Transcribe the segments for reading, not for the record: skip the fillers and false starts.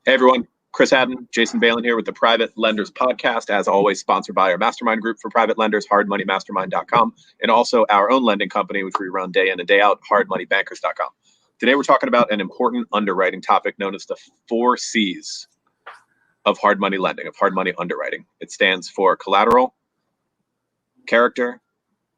Hey everyone, Chris Haddon, Jason Balin here with the Private Lenders Podcast, as always sponsored by our mastermind group for private lenders, hardmoneymastermind.com, and also our own lending company, which we run day in and day out, hardmoneybankers.com. Today we're talking about an important underwriting topic known as the 4 C's of hard money lending, of hard money underwriting. It stands for collateral, character,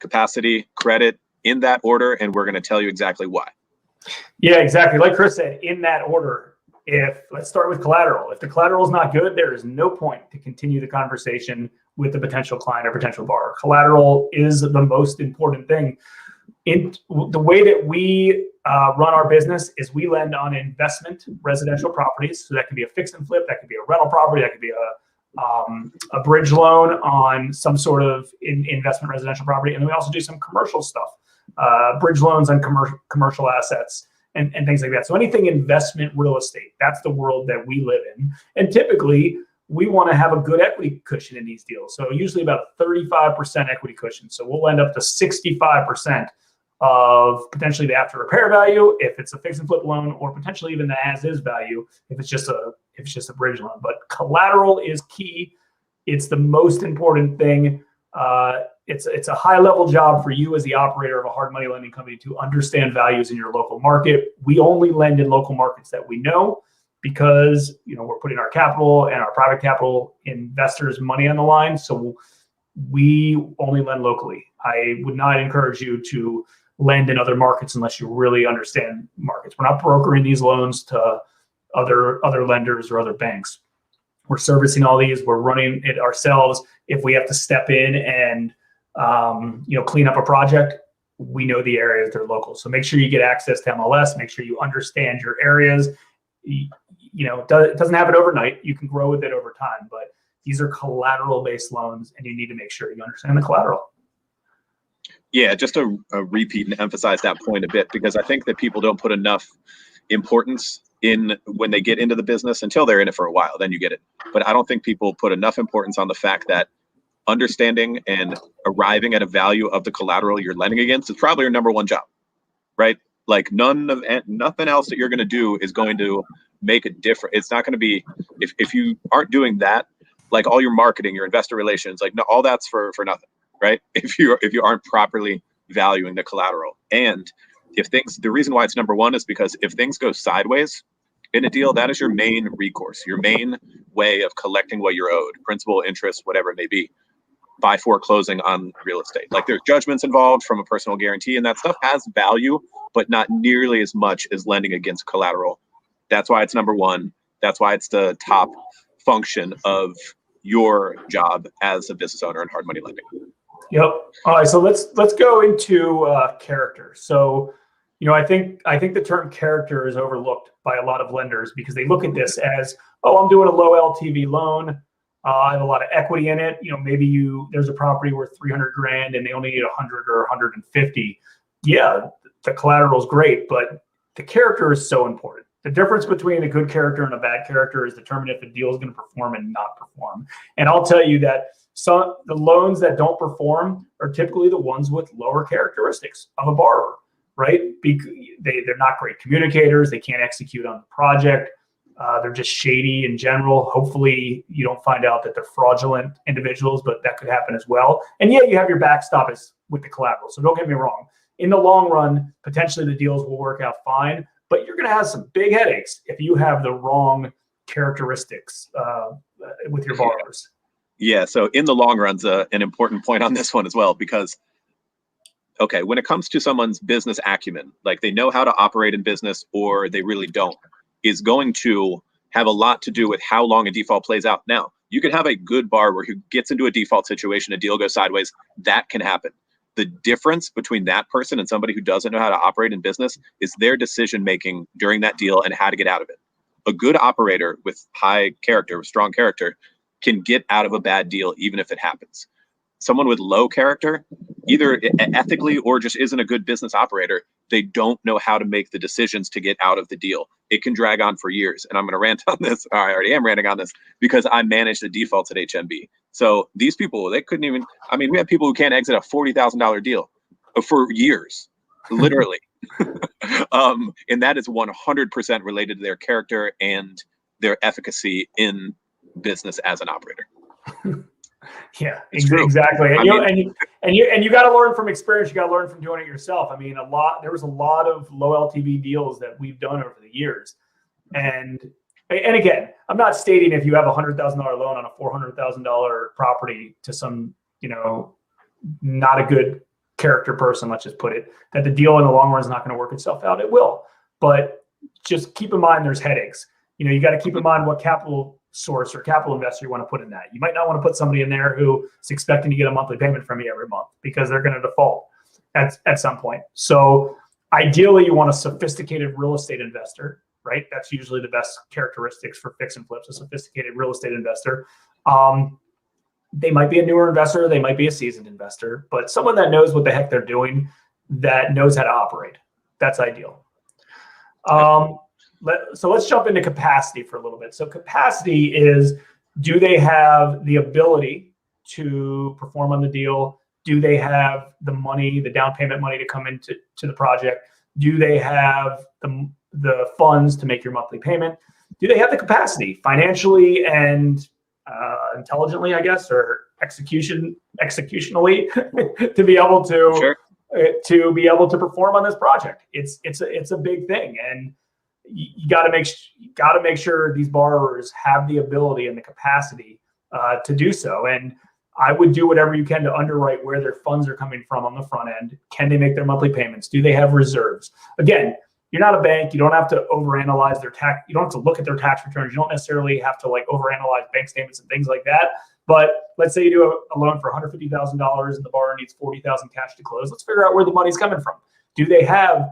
capacity, credit, in that order, and we're going to tell you exactly why. Yeah, exactly. Like Chris said, in that order. Let's start with collateral. If the collateral is not good, there is no point to continue the conversation with the potential client or potential borrower. Collateral is the most important thing. In the way that we run our business is we lend on investment residential properties. So that could be a fix and flip, that could be a rental property, that could be a bridge loan on some sort of investment residential property. And then we also do some commercial stuff, bridge loans on commercial assets. And things like that. So anything investment real estate, that's the world that we live in. And typically, we want to have a good equity cushion in these deals. So usually about a 35% equity cushion. So we'll end up to 65% of potentially the after repair value if it's a fix and flip loan, or potentially even the as is value if it's just a bridge loan. But collateral is key. It's the most important thing. It's a high level job for you as the operator of a hard money lending company to understand values in your local market. We only lend in local markets that we know because we're putting our capital and our private capital investors' money on the line. So we only lend locally. I would not encourage you to lend in other markets unless you really understand markets. We're not brokering these loans to other lenders or other banks. We're servicing all these. We're running it ourselves. If we have to step in and clean up a project, we know the areas, they're local. So make sure you get access to MLS. Make sure you understand your areas. It doesn't happen overnight. You can grow with it over time, but these are collateral-based loans, and you need to make sure you understand the collateral. Yeah, just to repeat and emphasize that point a bit, because I think that people don't put enough importance in when they get into the business until they're in it for a while, then you get it. But I don't think people put enough importance on the fact that understanding and arriving at a value of the collateral you're lending against is probably your number one job, right? Like nothing else that you're going to do is going to make a difference. It's not going to be, if you aren't doing that, like all your marketing, your investor relations, like no, all that's for nothing, right? If you aren't properly valuing the collateral. And the reason why it's number one is because if things go sideways in a deal, that is your main recourse, your main way of collecting what you're owed, principal, interest, whatever it may be, by foreclosing on real estate. Like there's judgments involved from a personal guarantee, and that stuff has value, but not nearly as much as lending against collateral. That's why it's number one. That's why it's the top function of your job as a business owner in hard money lending. Yep. All right. So let's go into character. So, I think the term character is overlooked by a lot of lenders because they look at this as, oh, I'm doing a low LTV loan. I have a lot of equity in it. Maybe there's a property worth $300,000 and they only need 100 or 150. Yeah, the collateral is great, but the character is so important. The difference between a good character and a bad character is determined if a deal is going to perform and not perform. And I'll tell you that the loans that don't perform are typically the ones with lower characteristics of a borrower, right? They're not great communicators. They can't execute on the project. They're just shady in general. Hopefully you don't find out that they're fraudulent individuals, but that could happen as well. And yeah, you have your backstop with the collateral. So don't get me wrong. In the long run, potentially the deals will work out fine, but you're going to have some big headaches if you have the wrong characteristics with your borrowers. Yeah. So in the long run's an important point on this one as well, because when it comes to someone's business acumen, like they know how to operate in business or they really don't, is going to have a lot to do with how long a default plays out. Now, you can have a good borrower who gets into a default situation, a deal goes sideways, that can happen. The difference between that person and somebody who doesn't know how to operate in business is their decision-making during that deal and how to get out of it. A good operator with high character, with strong character, can get out of a bad deal even if it happens. Someone with low character, either ethically or just isn't a good business operator, they don't know how to make the decisions to get out of the deal. It can drag on for years. And I'm going to rant on this. I already am ranting on this because I managed the defaults at HMB. So these people, they couldn't even, we have people who can't exit a $40,000 deal for years, literally. And that is 100% related to their character and their efficacy in business as an operator. Yeah, It's exactly. And true. you got to learn from experience. You got to learn from doing it yourself. I mean, there was a lot of low LTV deals that we've done over the years. And again, I'm not stating if you have $100,000 loan on a $400,000 property to some, not a good character person, let's just put it, that the deal in the long run is not going to work itself out. It will, but just keep in mind there's headaches. You got to keep in mind what capital source or capital investor you want to put in that. You might not want to put somebody in there who is expecting to get a monthly payment from you every month because they're going to default at some point. So ideally, you want a sophisticated real estate investor, right? That's usually the best characteristics for fix and flips, a sophisticated real estate investor. They might be a newer investor, they might be a seasoned investor, but someone that knows what the heck they're doing, that knows how to operate. That's ideal. So let's jump into capacity for a little bit. So capacity is, do they have the ability to perform on the deal? Do they have the money, the down payment money to come into the project? Do they have the funds to make your monthly payment? Do they have the capacity financially and intelligently, I guess, or executionally to be able to Sure. To be able to perform on this project? It's a big thing, and you got to make sure these borrowers have the ability and the capacity to do so. And I would do whatever you can to underwrite where their funds are coming from on the front end. Can they make their monthly payments? Do they have reserves? Again, you're not a bank. You don't have to overanalyze their tax. You don't have to look at their tax returns. You don't necessarily have to overanalyze bank statements and things like that. But let's say you do a loan for $150,000 and the borrower needs $40,000 cash to close. Let's figure out where the money's coming from. Do they have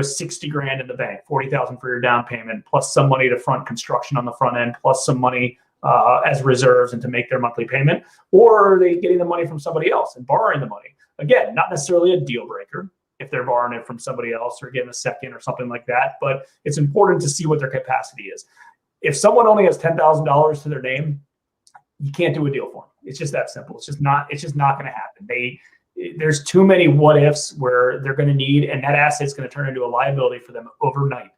60 grand in the bank, 40,000 for your down payment, plus some money to front construction on the front end, plus some money as reserves and to make their monthly payment? Or are they getting the money from somebody else and borrowing the money? Again, not necessarily a deal breaker if they're borrowing it from somebody else or getting a second or something like that, but it's important to see what their capacity is. If someone only has $10,000 to their name, you can't do a deal for them. It's just that simple. It's just not going to happen. There's too many what ifs where they're going to need, and that asset's going to turn into a liability for them overnight.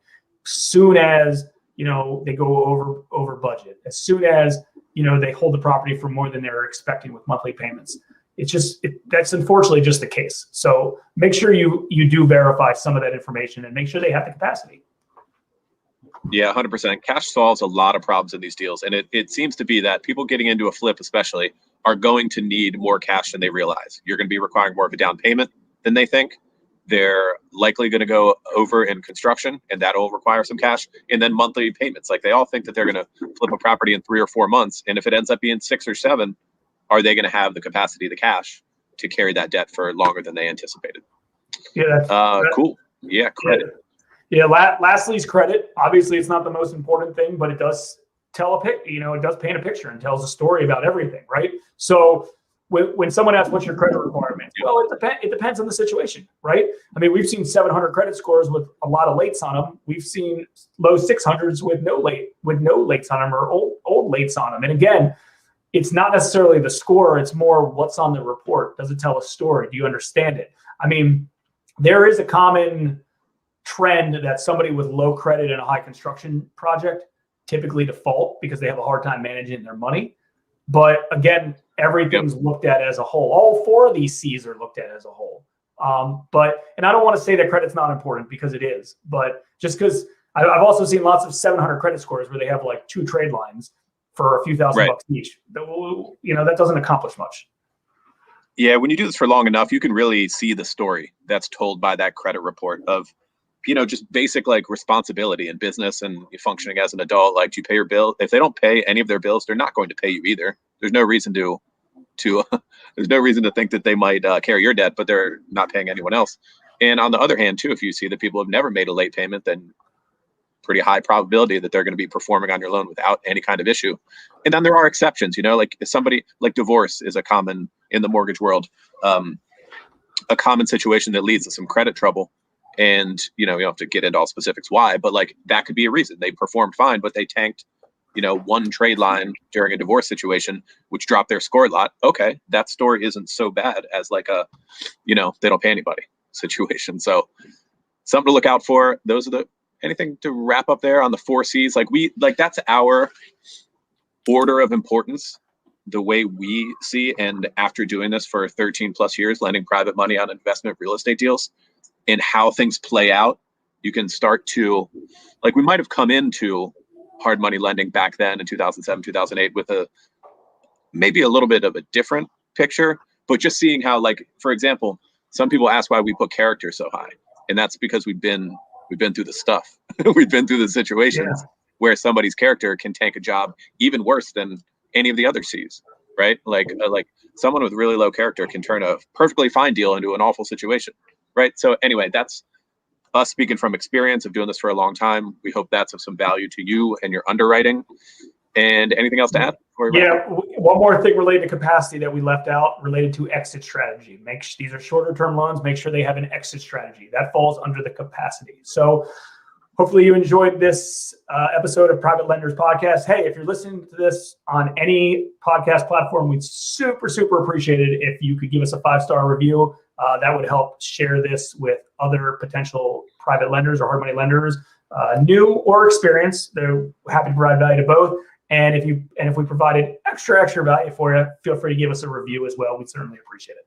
Soon as they go over budget, as soon as they hold the property for more than they're expecting with monthly payments. That's unfortunately just the case. So make sure you do verify some of that information and make sure they have the capacity. Yeah, 100%. Cash solves a lot of problems in these deals. And it seems to be that people getting into a flip especially are going to need more cash than they realize. You're going to be requiring more of a down payment than they think. They're likely going to go over in construction, and that'll require some cash. And then monthly payments. They all think that they're going to flip a property in 3 or 4 months. And if it ends up being 6 or 7, are they going to have the capacity, the cash, to carry that debt for longer than they anticipated? Yeah, cool. Yeah, credit. Yeah, lastly is credit. Obviously, it's not the most important thing, but it does tell it does paint a picture and tells a story about everything, right? So when someone asks, what's your credit requirement? Well, it depends on the situation, right? I mean, we've seen 700 credit scores with a lot of lates on them. We've seen low 600s with no lates on them or old lates on them. And again, it's not necessarily the score. It's more what's on the report. Does it tell a story? Do you understand it? I mean, there is a common trend that somebody with low credit in a high construction project typically default because they have a hard time managing their money. But again, everything's looked at as a whole. All 4 of these C's are looked at as a whole. And I don't want to say that credit's not important because it is, but just because I've also seen lots of 700 credit scores where they have 2 trade lines for a few $1,000 bucks each. That doesn't accomplish much. Yeah, when you do this for long enough, you can really see the story that's told by that credit report of, just basic responsibility in business and functioning as an adult. Do you pay your bill? If they don't pay any of their bills, they're not going to pay you either. There's no reason to there's no reason to think that they might carry your debt, but they're not paying anyone else. And on the other hand, too, if you see that people have never made a late payment, then pretty high probability that they're going to be performing on your loan without any kind of issue. And then there are exceptions, if somebody divorce is a common in the mortgage world, a common situation that leads to some credit trouble. And, you don't have to get into all specifics why, but that could be a reason. They performed fine, but they tanked, one trade line during a divorce situation, which dropped their score a lot. Okay, that story isn't so bad as they don't pay anybody situation. So something to look out for. Those are anything to wrap up there on the 4 C's? Like that's our order of importance, the way we see. And after doing this for 13 plus years, lending private money on investment real estate deals and how things play out, you can start to, like, we might have come into hard money lending back then in 2007, 2008 with maybe a little bit of a different picture, but just seeing how, like, for example, some people ask why we put character so high. And that's because we've been through the stuff. We've been through the situations where somebody's character can tank a job even worse than any of the other C's, right? Like someone with really low character can turn a perfectly fine deal into an awful situation, right? So anyway, that's us speaking from experience of doing this for a long time. We hope that's of some value to you and your underwriting. And anything else to add? Yeah, one more thing related to capacity that we left out, related to exit strategy. These are shorter term loans. Make sure they have an exit strategy. That falls under the capacity. So hopefully you enjoyed this episode of Private Lenders Podcast. Hey, if you're listening to this on any podcast platform, we'd super, super appreciate it if you could give us a 5-star review. That would help share this with other potential private lenders or hard money lenders, new or experienced. They're happy to provide value to both. And if we provided extra value for you, feel free to give us a review as well. We'd certainly appreciate it.